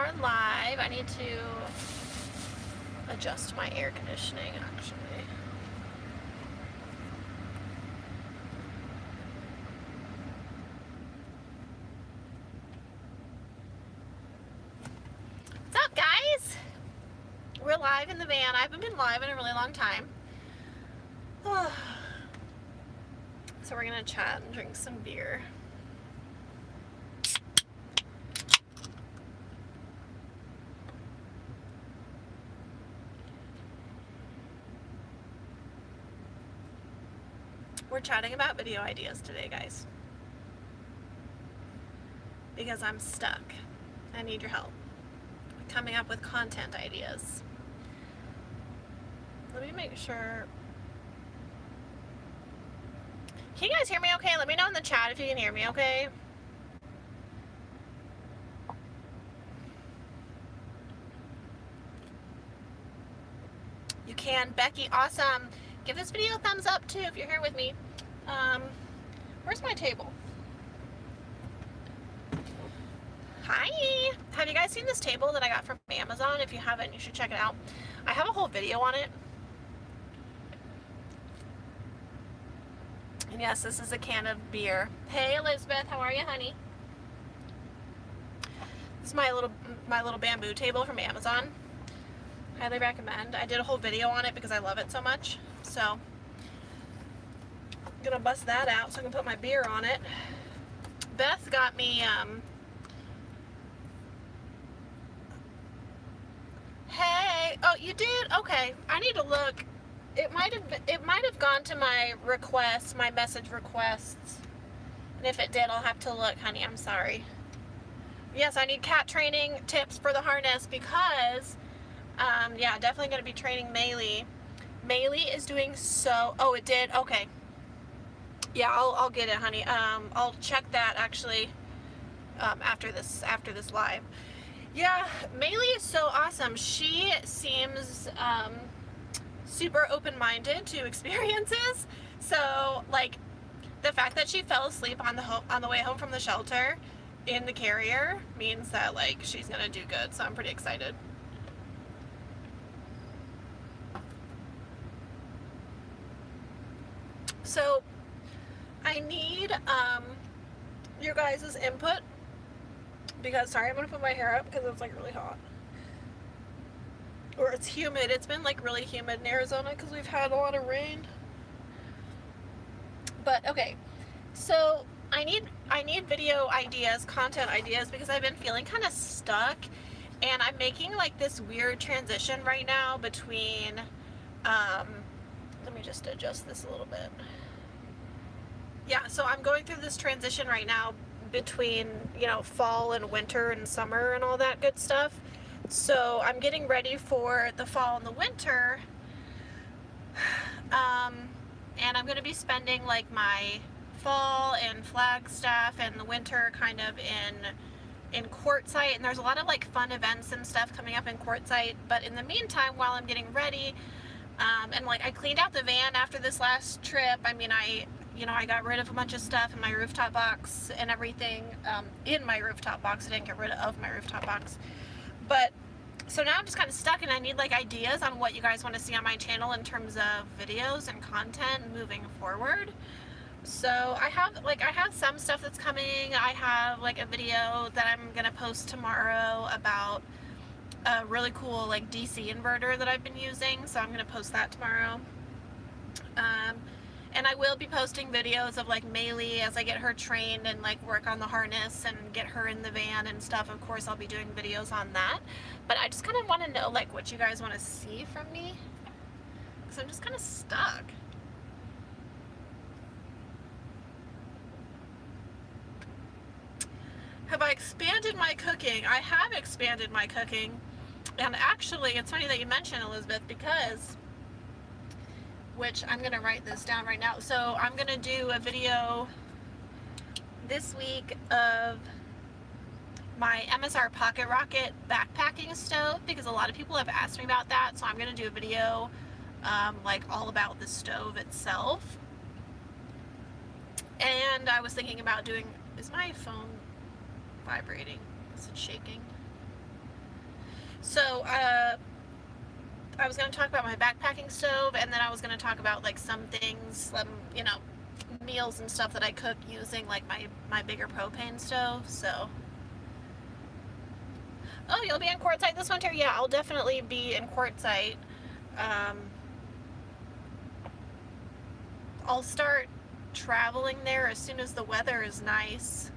are live. I need to adjust my air conditioning, actually. What's up, guys? We're live in the van. I haven't been live in a really long time. So we're gonna chat and drink some beer. We're chatting about video ideas today, guys. Because I'm stuck. I need your help coming up with content ideas. Let me make sure. Can you guys hear me okay? Let me know in the chat if you can hear me okay. You can. Becky, awesome. Give this video a thumbs up too if you're here with me. Where's my table? Hi. Have you guys seen this table that I got from Amazon? If you haven't, you should check it out. I have a whole video on it. And yes, this is a can of beer. Hey Elizabeth, how are you, honey? This is my little bamboo table from Amazon. Highly recommend. I did a whole video on it because I love it so much. So I'm gonna bust that out so I can put my beer on it. Beth got me hey, oh you did? Okay. I need to look. It might have gone to my requests, my message requests. And if it did, I'll have to look, honey. I'm sorry. Yes, I need cat training tips for the harness because yeah, definitely going to be training Maylee. Maylee is doing so... Oh, it did? Okay. Yeah, I'll get it, honey. I'll check that, actually, after this live. Yeah, Maylee is so awesome. She seems super open-minded to experiences. So, like, the fact that she fell asleep on the way home from the shelter in the carrier means that, like, she's going to do good. So I'm pretty excited. So I need your guys' input because, sorry, I'm going to put my hair up because it's like really hot. Or it's humid. It's been like really humid in Arizona because we've had a lot of rain. But okay, so I need video ideas, content ideas, because I've been feeling kind of stuck, and I'm making like this weird transition right now between let me just adjust this a little bit. Yeah, so I'm going through this transition right now between, you know, fall and winter and summer and all that good stuff. So I'm getting ready for the fall and the winter. And I'm going to be spending like my fall in Flagstaff and the winter kind of in Quartzsite. And there's a lot of like fun events and stuff coming up in Quartzsite. But in the meantime, while I'm getting ready, and like I cleaned out the van after this last trip. I mean, I got rid of a bunch of stuff in my rooftop box and everything, in my rooftop box. I didn't get rid of my rooftop box. But, so now I'm just kind of stuck, and I need like ideas on what you guys want to see on my channel in terms of videos and content moving forward. So I have some stuff that's coming. I have like a video that I'm going to post tomorrow about a really cool like DC inverter that I've been using, so I'm going to post that tomorrow. And I will be posting videos of like Maylee as I get her trained and like work on the harness and get her in the van and stuff. Of course, I'll be doing videos on that. But I just kind of want to know like what you guys want to see from me, because I'm just kind of stuck. Have I expanded my cooking? I have expanded my cooking. And actually, it's funny that you mentioned, Elizabeth, because, which I'm going to write this down right now. So I'm going to do a video this week of my MSR Pocket Rocket backpacking stove, because a lot of people have asked me about that. So I'm going to do a video like all about the stove itself. And I was thinking about doing, is my phone vibrating? Is it shaking? So, I was going to talk about my backpacking stove, and then I was going to talk about like some things, you know, meals and stuff that I cook using like my bigger propane stove. So, oh, you'll be in Quartzsite this winter? Yeah, I'll definitely be in Quartzsite. I'll start traveling there as soon as the weather is nice.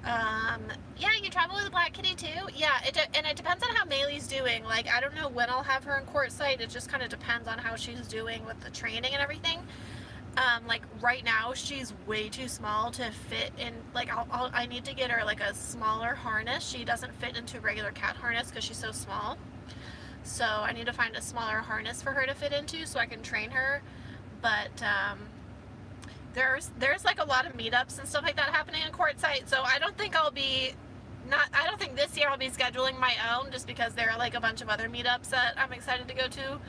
Yeah, you travel with a black kitty too? Yeah, and it depends on how Maylee's doing. Like, I don't know when I'll have her in Quartzsite. It just kind of depends on how she's doing with the training and everything. Like, right now, she's way too small to fit in. Like, I need to get her, like, a smaller harness. She doesn't fit into a regular cat harness because she's so small. So, I need to find a smaller harness for her to fit into so I can train her. But, there's like a lot of meetups and stuff like that happening in Quartzsite, so I don't think I don't think this year I'll be scheduling my own, just because there are like a bunch of other meetups that I'm excited to go to.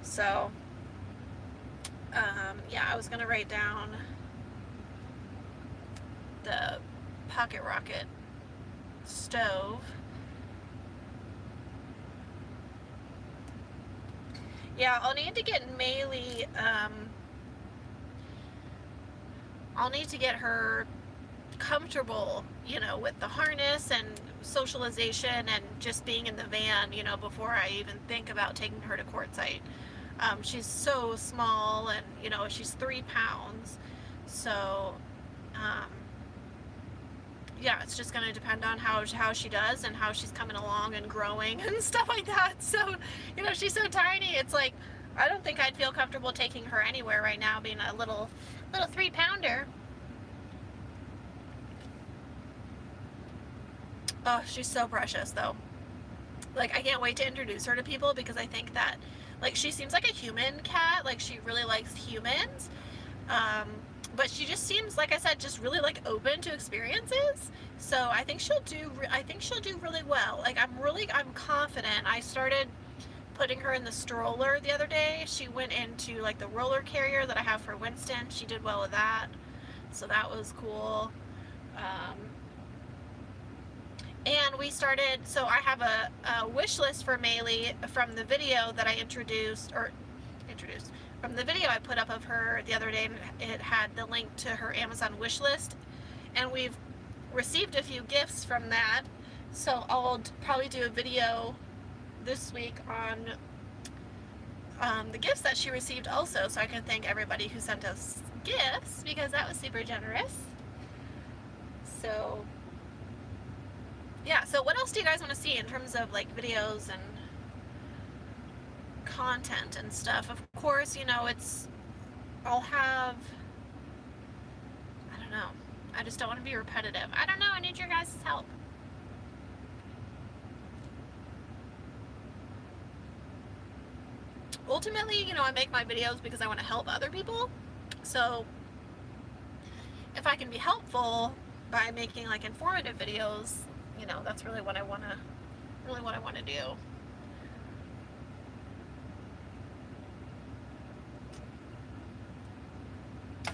So, yeah, I was gonna write down the Pocket Rocket stove. Yeah, I'll need to get Maylee, I'll need to get her comfortable, you know, with the harness and socialization and just being in the van, you know, before I even think about taking her to Quartzsite. She's so small, and, you know, she's 3 pounds. So, yeah, it's just going to depend on how she does and how she's coming along and growing and stuff like that. So, you know, she's so tiny. It's like, I don't think I'd feel comfortable taking her anywhere right now, being a little 3-pounder. Oh, she's so precious, though. Like, I can't wait to introduce her to people, because I think that, like, she seems like a human cat. Like, she really likes humans. But she just seems, like I said, just really, like, open to experiences. So I think she'll do really well. Like, I'm confident. I started putting her in the stroller the other day. She went into, like, the roller carrier that I have for Winston. She did well with that. So that was cool. And we started, so I have a wish list for Maylee from the video that I introduced, from the video I put up of her the other day, and it had the link to her Amazon wish list. And we've received a few gifts from that. So I'll probably do a video this week on the gifts that she received also, so I can thank everybody who sent us gifts, because that was super generous. So, yeah, so what else do you guys want to see in terms of, like, videos and content and stuff? Of course, you know, I'll have, I don't know, I just don't want to be repetitive. I don't know, I need your guys' help. Ultimately, you know, I make my videos because I want to help other people. So if I can be helpful by making, like, informative videos, you know, that's really what I want to do.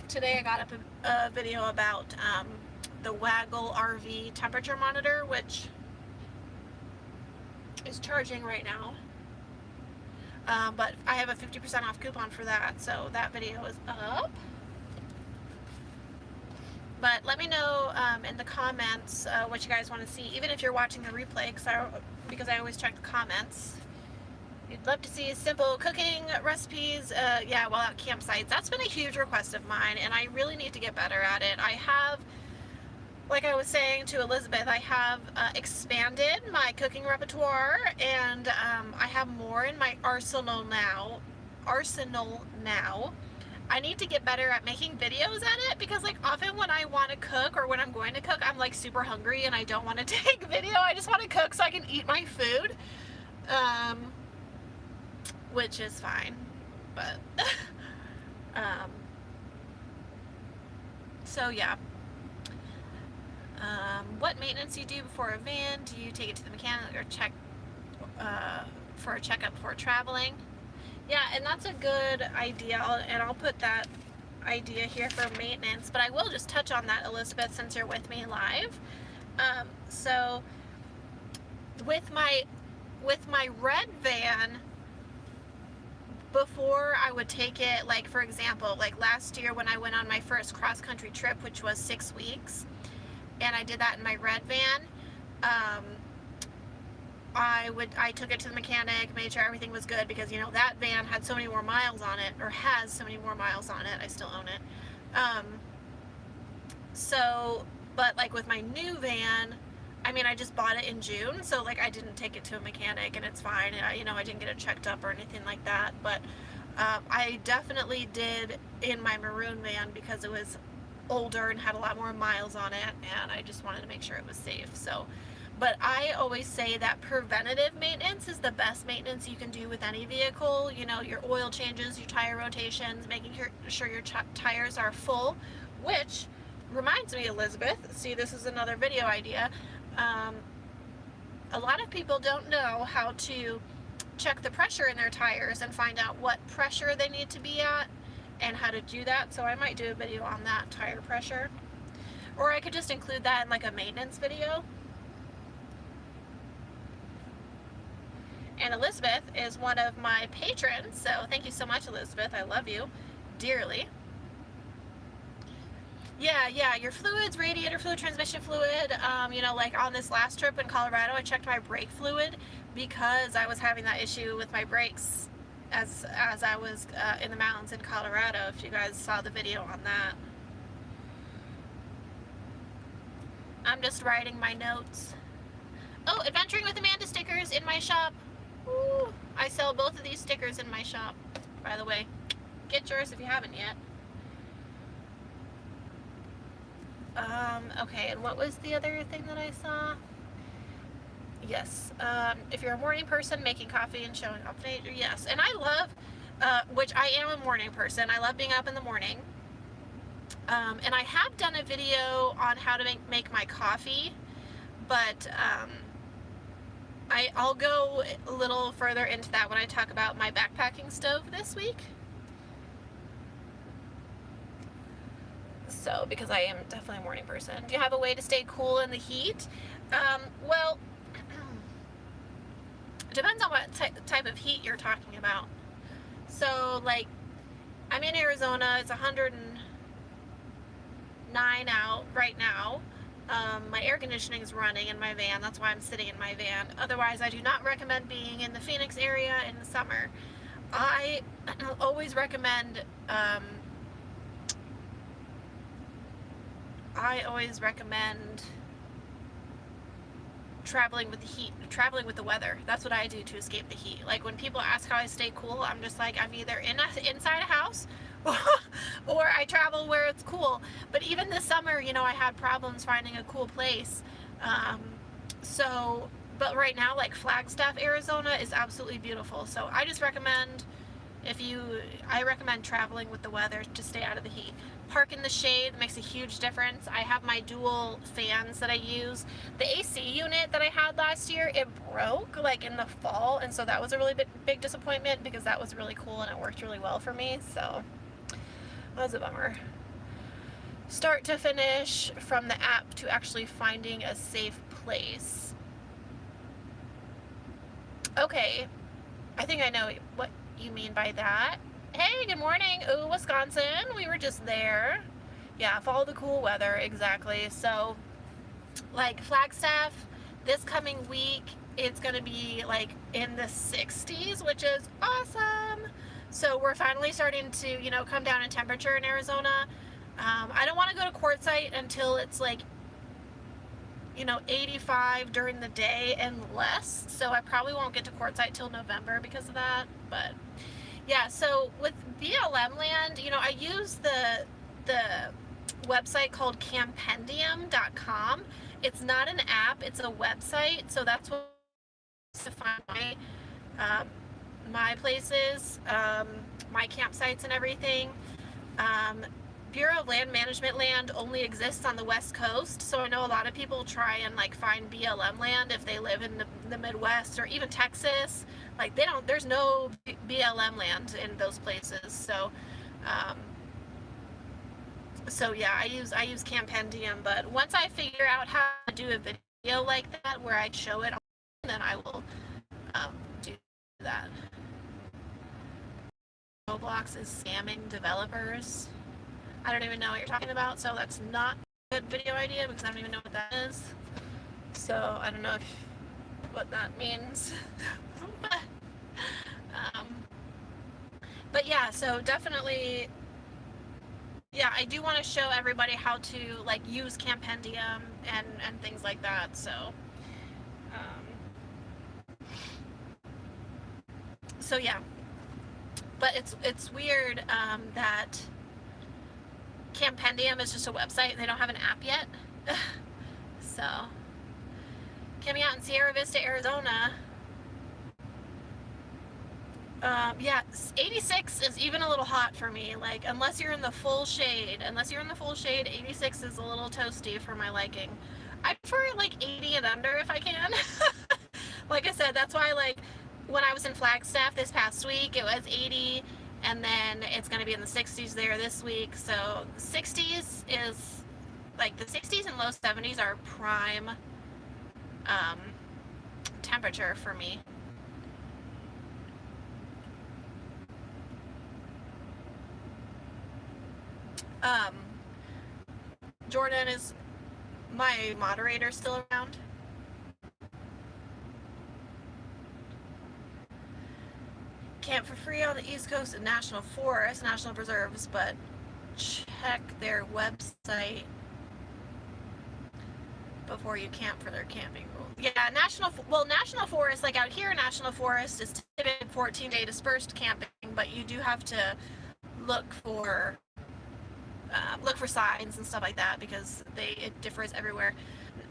Today I got up a video about the Waggle RV temperature monitor, which is charging right now. But I have a 50% off coupon for that, so that video is up. But let me know in the comments what you guys want to see, even if you're watching the replay, because I always check the comments. You'd love to see simple cooking recipes, yeah, while at campsites. That's been a huge request of mine, and I really need to get better at it. I have, like I was saying to Elizabeth, I have expanded my cooking repertoire, and I have more in my arsenal now. I need to get better at making videos at it, because, like, often when I want to cook or when I'm going to cook, I'm, like, super hungry and I don't want to take video. I just want to cook so I can eat my food, which is fine, but so yeah. What maintenance do you do before a van? Do you take it to the mechanic or check for a checkup before traveling? Yeah, and that's a good idea, and I'll put that idea here for maintenance, but I will just touch on that, Elizabeth, since you're with me live. So with with my red van, before I would take it, like for example, like last year when I went on my first cross-country trip, which was 6 weeks, and I did that in my red van, I took it to the mechanic, made sure everything was good, because you know that van had so many more miles on it, or has so many more miles on it. I still own it. But like with my new van, I mean, I just bought it in June, so like I didn't take it to a mechanic, and it's fine. And I didn't get it checked up or anything like that. But I definitely did in my maroon van, because it was older and had a lot more miles on it, and I just wanted to make sure it was safe. So, but I always say that preventative maintenance is the best maintenance you can do with any vehicle. You know, your oil changes, your tire rotations, making sure your tires are full, which reminds me, Elizabeth, see, this is another video idea. A lot of people don't know how to check the pressure in their tires and find out what pressure they need to be at and how to do that. So I might do a video on that, tire pressure. Or I could just include that in like a maintenance video. And Elizabeth is one of my patrons, so thank you so much, Elizabeth. I love you dearly. Yeah, your fluids, radiator fluid, transmission fluid, you know, like on this last trip in Colorado, I checked my brake fluid because I was having that issue with my brakes as I was in the mountains in Colorado, if you guys saw the video on that. I'm just writing my notes. Oh, Adventuring with Amanda stickers in my shop. Ooh, I sell both of these stickers in my shop, by the way. Get yours if you haven't yet. Okay, and what was the other thing that I saw? Yes, if you're a morning person, making coffee and showing up to nature, yes. And I love, which I am a morning person, I love being up in the morning. And I have done a video on how to make my coffee, but I'll go a little further into that when I talk about my backpacking stove this week. So, because I am definitely a morning person. Do you have a way to stay cool in the heat? Well, depends on what type of heat you're talking about. So, like, I'm in Arizona, it's 109 out right now. My air conditioning is running in my van, that's why I'm sitting in my van. Otherwise, I do not recommend being in the Phoenix area in the summer. I always recommend, traveling with the heat, traveling with the weather. That's what I do to escape the heat. Like when people ask how I stay cool, I'm just like, I'm either inside a house or I travel where it's cool. But even this summer, you know, I had problems finding a cool place. But right now, like Flagstaff, Arizona is absolutely beautiful. So I just recommend, I recommend traveling with the weather to stay out of the heat. Park in the shade makes a huge difference. I have my dual fans that I use. The AC unit that I had last year, it broke like in the fall, and so that was a really big disappointment because that was really cool and it worked really well for me, so that was a bummer. Start to finish, from the app to actually finding a safe place. Okay, I think I know what you mean by that. Hey, good morning. Ooh, Wisconsin. We were just there. Yeah, follow the cool weather, exactly. So, like Flagstaff, this coming week, it's going to be like in the 60s, which is awesome. So we're finally starting to, you know, come down in temperature in Arizona. I don't want to go to Quartzsite until it's like, you know, 85 during the day and less. So I probably won't get to Quartzsite till November because of that, but yeah, so with BLM land, you know, I use the website called campendium.com. It's not an app, it's a website, so that's what to find my places, my campsites and everything. Bureau of Land Management land only exists on the West Coast, so I know a lot of people try and like find BLM land if they live in the Midwest or even Texas. Like there's no BLM land in those places. So, so yeah, I use Campendium. But once I figure out how to do a video like that where I show it, then I will that. Roblox is scamming developers. I don't even know what you're talking about, so that's not a good video idea because I don't even know what that is. So I don't know what that means. But yeah, so definitely, yeah, I do want to show everybody how to like use Campendium and things like that. So yeah, but it's weird that Campendium is just a website and they don't have an app yet. So coming out in Sierra Vista, Arizona. Yeah, 86 is even a little hot for me. Like, unless you're in the full shade, 86 is a little toasty for my liking. I prefer like 80 and under if I can. Like I said, that's why like when I was in Flagstaff this past week, it was 80, and then it's going to be in the 60s there this week. So 60s is like the 60s and low 70s are prime temperature for me. Jordan, is my moderator still around? Camp for free on the East Coast of National Forests, National Preserves, but check their website before you camp for their camping rules. Yeah, National Forest, like out here, National Forest is typically 14-day dispersed camping, but you do have to look for signs and stuff like that because it differs everywhere.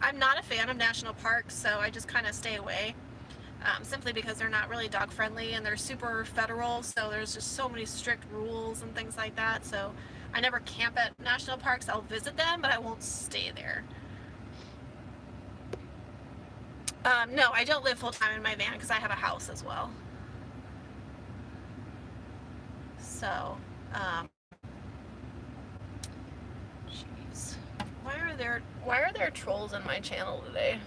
I'm not a fan of national parks, so I just kind of stay away, simply because they're not really dog friendly and they're super federal, so there's just so many strict rules and things like that. So I never camp at national parks. I'll visit them, but I won't stay there. No, I don't live full-time in my van because I have a house as well. So, jeez. Why are there trolls in my channel today?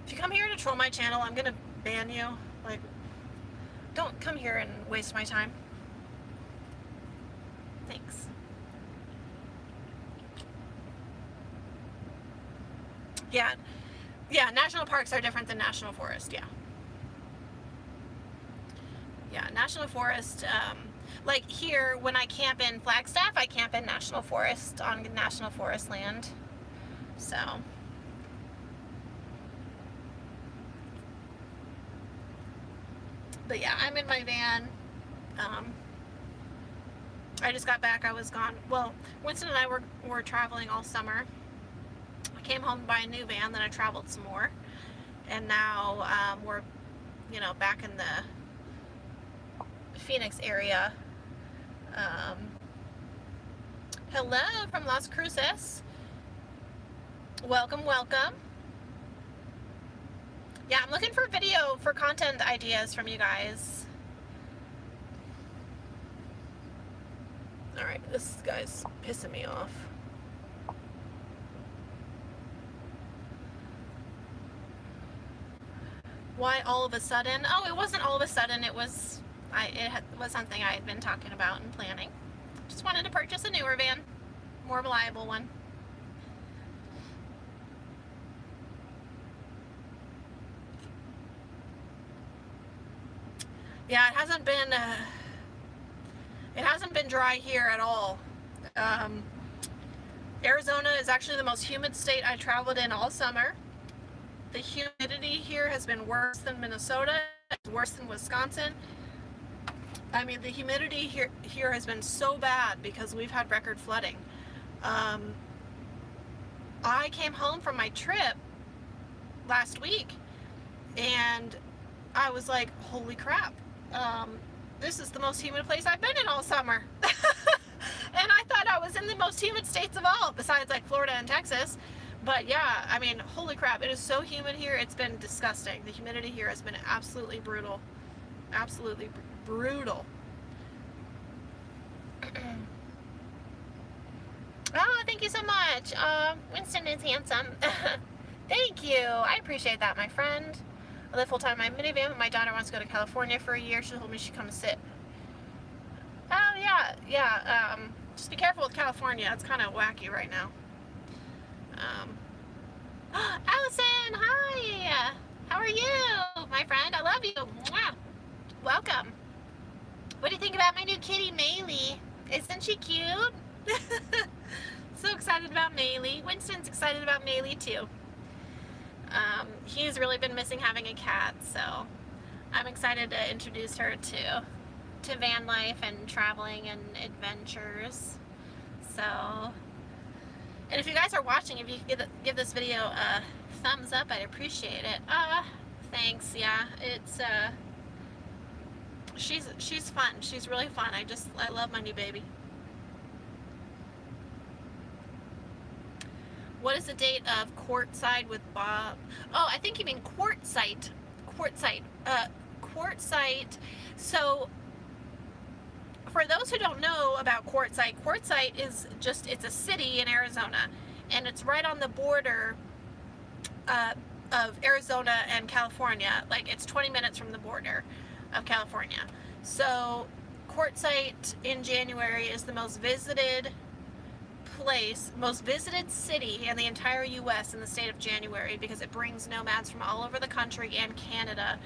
If you come here to troll my channel, I'm gonna ban you. Like, don't come here and waste my time. Thanks. Yeah, national parks are different than national forest, yeah. Yeah, national forest, like here, when I camp in Flagstaff, I camp in national forest, on national forest land, so. But yeah, I'm in my van. I just got back. I was gone. Well, Winston and I were traveling all summer. I came home to buy a new van, then I traveled some more. And now we're, back in the Phoenix area. Hello from Las Cruces. Welcome, welcome. Yeah, I'm looking for video for content ideas from you guys. Alright, this guy's pissing me off. Why all of a sudden? Oh, it wasn't all of a sudden. It was something I had been talking about and planning. Just wanted to purchase a newer van, more reliable one. Yeah, it hasn't been dry here at all. Arizona is actually the most humid state I traveled in all summer. The humidity here has been worse than Minnesota, worse than Wisconsin. I mean, the humidity here has been so bad because we've had record flooding. I came home from my trip last week and I was like, holy crap. This is the most humid place I've been in all summer. And I thought I was in the most humid states of all, besides like Florida and Texas. But yeah, I mean, holy crap, it is so humid here, it's been disgusting. The humidity here has been absolutely brutal. Absolutely brutal. Oh, thank you so much. Winston is handsome. Thank you. I appreciate that, my friend. I live full-time in my minivan, but my daughter wants to go to California for a year. She told me she'd come sit. Oh, yeah. Just be careful with California. It's kind of wacky right now. Allison, hi. How are you, my friend? I love you. Mwah. Welcome. What do you think about my new kitty, Maylee? Isn't she cute? So excited about Maylee. Winston's excited about Maylee too. He's really been missing having a cat, so I'm excited to introduce her to van life and traveling and adventures. So, and if you guys are watching, if you could give this video a thumbs up, I'd appreciate it. Thanks. Yeah, it's she's fun. She's really fun. I love my new baby. What is the date of Quartzsite with Bob? Oh, I think you mean Quartzsite. Quartzsite. So, for those who don't know about Quartzsite is it's a city in Arizona, and it's right on the border of Arizona and California. Like, it's 20 minutes from the border of California. So, Quartzsite in January is the most visited city in the entire U.S. in the state of January, because it brings nomads from all over the country and Canada.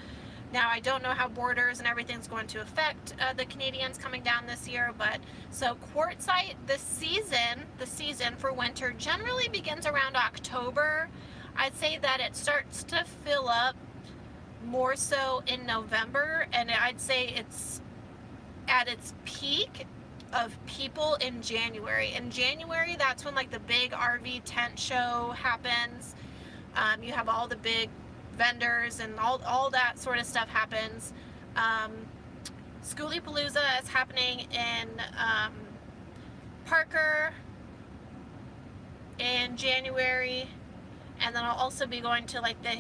Now, I don't know how borders and everything's going to affect the Canadians coming down this year, but so Quartzsite, the season for winter generally begins around October. I'd say that it starts to fill up more so in November, and I'd say it's at its peak of people in January. In January, that's when like the big RV tent show happens. You have all the big vendors and all that sort of stuff happens. Schoolypalooza is happening in Parker in January, and then I'll also be going to like the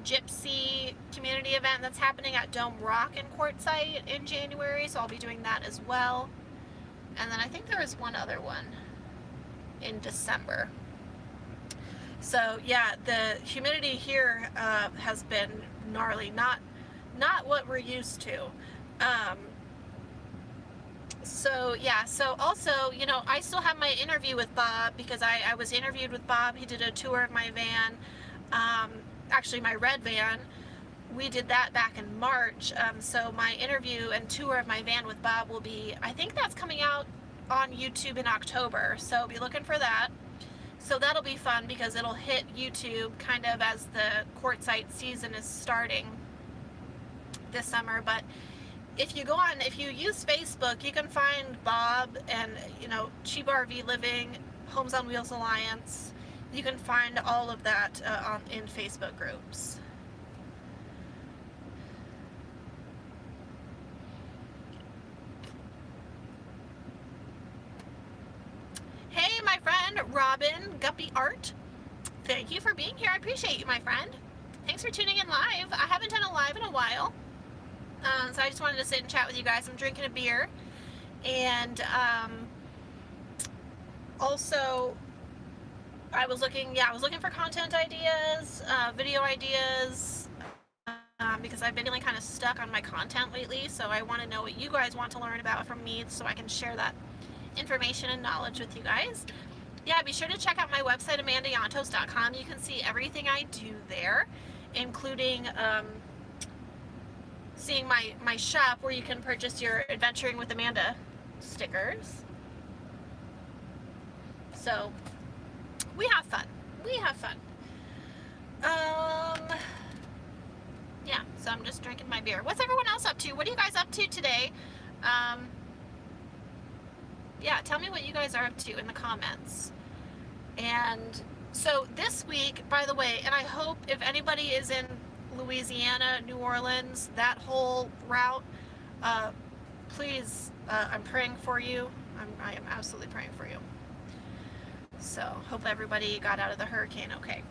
Gypsy community event that's happening at Dome Rock in Quartzsite in January, so I'll be doing that as well. And then I think there is one other one in December. So yeah, the humidity here has been gnarly, not what we're used to. So yeah, so also, you know, I still have my interview with Bob, because I was interviewed with Bob. He did a tour of my van, actually my red van. We did that back in March, so my interview and tour of my van with Bob will be, I think that's coming out on YouTube in October, so be looking for that. So that'll be fun, because it'll hit YouTube kind of as the Quartzsite season is starting this summer. But if you use Facebook, you can find Bob and, you know, Cheap RV Living, Homes on Wheels Alliance. You can find all of that in Facebook groups. Hey, my friend Robin Guppy Art, thank you for being here. I appreciate you, my friend. Thanks for tuning in live. I haven't done a live in a while, so I just wanted to sit and chat with you guys. I'm drinking a beer, and also I was looking for content ideas, video ideas, because I've been feeling kind of stuck on my content lately. So I want to know what you guys want to learn about from me, so I can share that information and knowledge with you guys. Yeah, be sure to check out my website, amandayantos.com. You can see everything I do there, including seeing my shop where you can purchase your Adventuring with Amanda stickers. So we have fun. Yeah, so I'm just drinking my beer. What's everyone else up to? What are you guys up to today? Yeah, tell me what you guys are up to in the comments. And so this week, by the way, and I hope if anybody is in Louisiana, New Orleans, that whole route, please, I'm praying for you. I am absolutely praying for you. So hope everybody got out of the hurricane okay.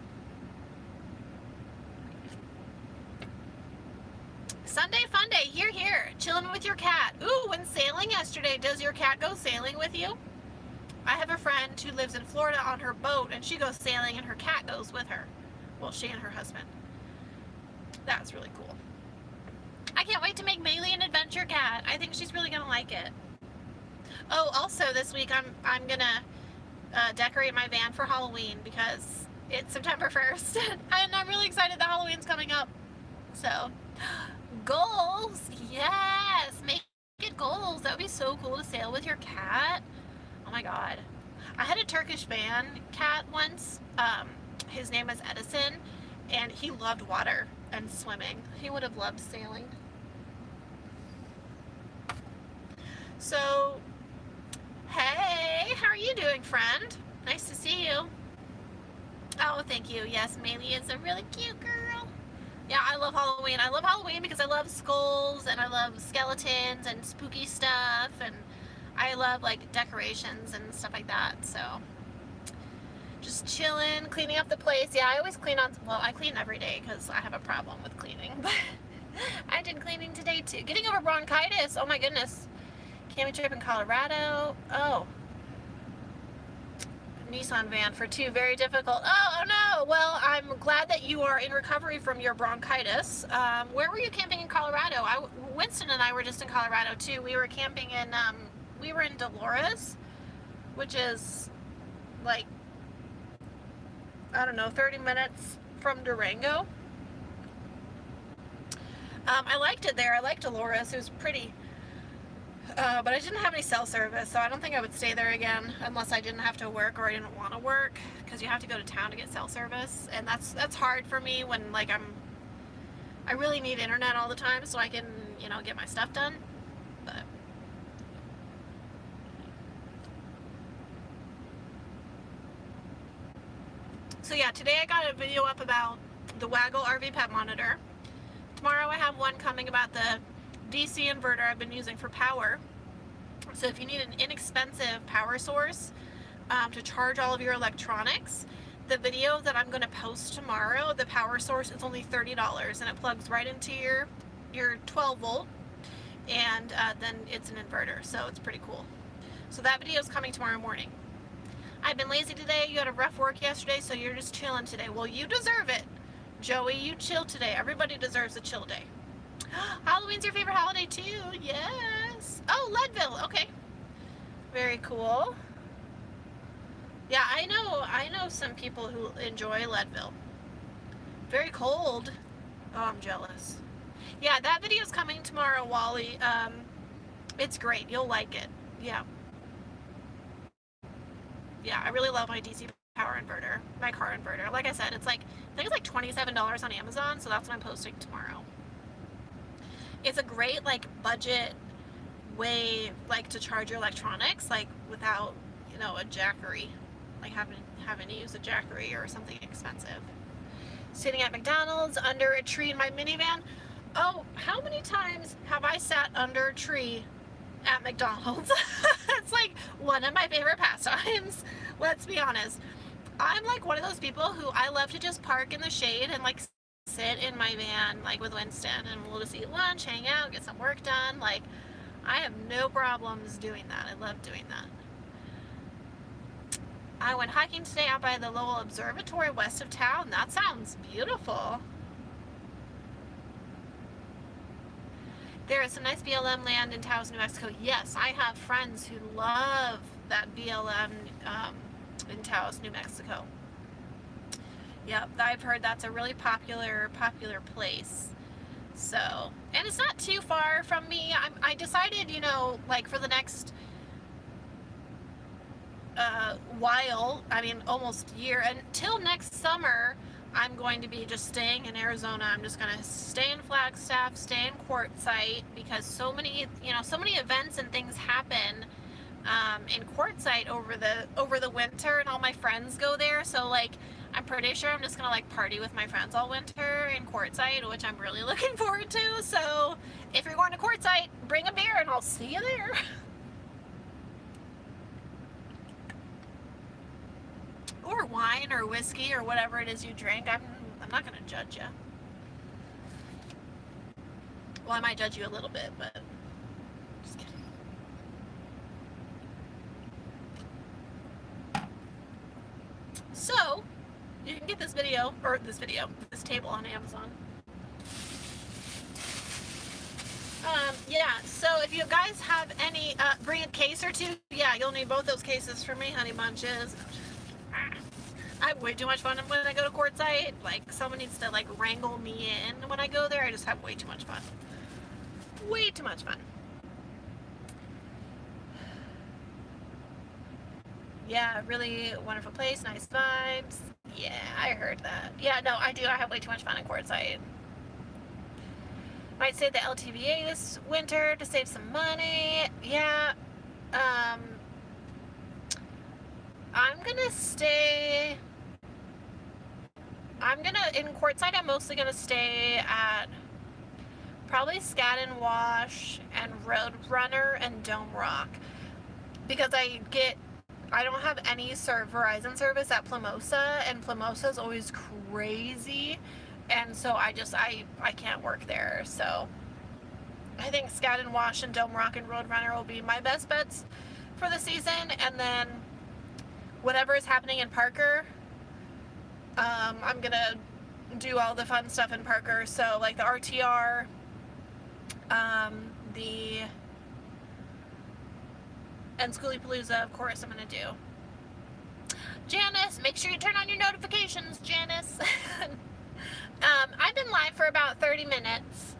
Sunday fun day, here, chilling with your cat. Ooh, went sailing yesterday. Does your cat go sailing with you? I have a friend who lives in Florida on her boat, and she goes sailing, and her cat goes with her. Well, she and her husband. That's really cool. I can't wait to make Maylee an adventure cat. I think she's really gonna like it. Oh, also this week I'm gonna decorate my van for Halloween because it's September 1st, and I'm really excited that Halloween's coming up. So, goals, yes, make it goals. That would be so cool to sail with your cat. Oh my god, I had a Turkish van cat once. His name is Edison, and he loved water and swimming. He would have loved sailing. So, hey, how are you doing, friend? Nice to see you. Oh, thank you. Yes, Maylee is a really cute girl. Yeah, I love Halloween. I love Halloween because I love skulls, and I love skeletons and spooky stuff, and I love like decorations and stuff like that. So just chilling, cleaning up the place. Yeah, I always clean on, well, I clean every day because I have a problem with cleaning, but I did cleaning today too. Getting over bronchitis, oh my goodness. Camping trip in Colorado. Oh, Nissan van for 2, very difficult. Oh no, well, I'm glad that you are in recovery from your bronchitis. Where were you camping in Colorado? Winston and I were just in Colorado too. We were camping in, we were in Dolores, which is like, I don't know, 30 minutes from Durango. I liked it there. I liked Dolores. It was pretty. But I didn't have any cell service, so I don't think I would stay there again unless I didn't have to work or I didn't want to work, because you have to go to town to get cell service, and that's hard for me when like I really need internet all the time so I can, you know, get my stuff done. But so yeah, today I got a video up about the Waggle RV pet monitor. Tomorrow I have one coming about the DC inverter I've been using for power. So if you need an inexpensive power source to charge all of your electronics, the video that I'm going to post tomorrow, the power source is only $30, and it plugs right into your 12 volt, and then it's an inverter, so it's pretty cool. So that video is coming tomorrow morning. I've been lazy today. You had a rough work yesterday, so you're just chilling today. Well, you deserve it, Joey. You chill today. Everybody deserves a chill day. Halloween's your favorite holiday too? Yes. Oh, Leadville. Okay. Very cool. Yeah, I know some people who enjoy Leadville. Very cold. Oh, I'm jealous. Yeah, that video's coming tomorrow, Wally. It's great. You'll like it. Yeah. Yeah, I really love my DC power inverter, my car inverter. Like I said, it's like, I think it's like $27 on Amazon, so that's what I'm posting tomorrow. It's a great like budget way like to charge your electronics, like without, you know, a jackery, like having to use a jackery or something expensive. Sitting at McDonald's under a tree in my minivan. Oh, how many times have I sat under a tree at McDonald's? It's like one of my favorite pastimes. Let's be honest. I'm like one of those people who I love to just park in the shade and like sit in my van like with Winston, and we'll just eat lunch, hang out, get some work done. Like, I have no problems doing that. I love doing that. I went hiking today out by the Lowell Observatory west of town. That sounds beautiful. There is some nice BLM land in Taos, New Mexico. Yes, I have friends who love that BLM in Taos, New Mexico. Yep, I've heard that's a really popular place. So, and it's not too far from me. I decided, you know, like for the next while, I mean almost year, until next summer, I'm going to be just staying in Arizona. I'm just going to stay in Flagstaff, stay in Quartzsite, because so many events and things happen in Quartzsite over the winter, and all my friends go there. So like, I'm pretty sure I'm just gonna like party with my friends all winter in Quartzsite, which I'm really looking forward to. So if you're going to Quartzsite, bring a beer and I'll see you there. Or wine or whiskey or whatever it is you drink. I'm not gonna judge you. Well, I might judge you a little bit, but just kidding. You can get this table on Amazon. Yeah, so if you guys have any, bring a case or two. Yeah, you'll need both those cases for me, honey bunches. I have way too much fun when I go to Quartzsite. Like, someone needs to, like, wrangle me in when I go there. I just have way too much fun. Way too much fun. Yeah, really wonderful place, nice vibes. Yeah, I heard that. Yeah, no, I do. I have way too much fun in Quartzsite. Might stay at the LTVA this winter to save some money. Yeah. I'm gonna stay. In Quartzsite, I'm mostly gonna stay at probably Scat and Wash and Roadrunner and Dome Rock. Because I don't have any Verizon service at Plamosa, and Plamosa is always crazy. And so I can't work there. So I think Scat and Wash and Dome Rock and Roadrunner will be my best bets for the season. And then whatever is happening in Parker, I'm going to do all the fun stuff in Parker. So like the RTR, and Schoolie Palooza, of course, I'm going to do. Janice, make sure you turn on your notifications, Janice. I've been live for about 30 minutes.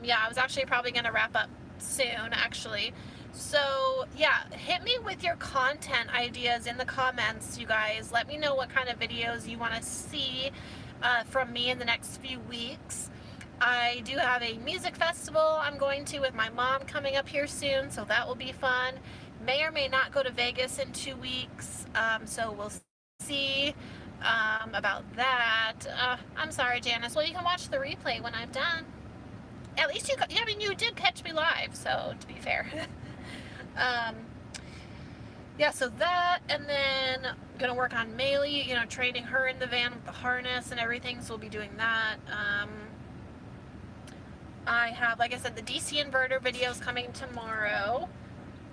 Yeah, I was actually probably going to wrap up soon, actually. So, yeah, hit me with your content ideas in the comments, you guys. Let me know what kind of videos you want to see from me in the next few weeks. I do have a music festival I'm going to with my mom coming up here soon, so that will be fun. May or may not go to Vegas in 2 weeks, so we'll see about that. I'm sorry, Janice. Well, you can watch the replay when I'm done. At least you did catch me live, so to be fair. Yeah, so that, and then I'm gonna work on Maylee, training her in the van with the harness and everything, so we'll be doing that. I have, like I said, the DC inverter videos coming tomorrow.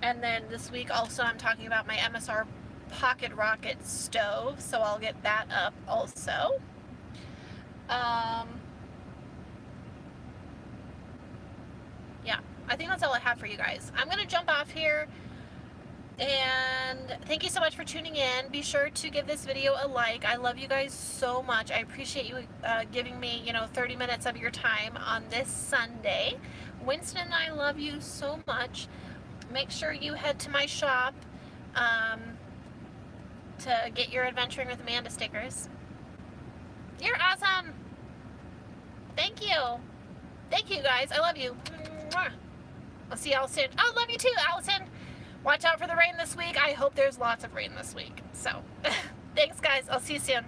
And then this week also I'm talking about my MSR Pocket Rocket stove, so I'll get that up also. Yeah, I think that's all I have for you guys. I'm going to jump off here, and thank you so much for tuning in. Be sure to give this video a like. I love you guys so much. I appreciate you giving me, 30 minutes of your time on this Sunday. Winston and I love you so much. Make sure you head to my shop to get your Adventuring with Amanda stickers. You're awesome. Thank you. Thank you, guys. I love you. I'll see y'all soon. Oh, love you too, Allison. Watch out for the rain this week. I hope there's lots of rain this week. So, thanks, guys. I'll see you soon.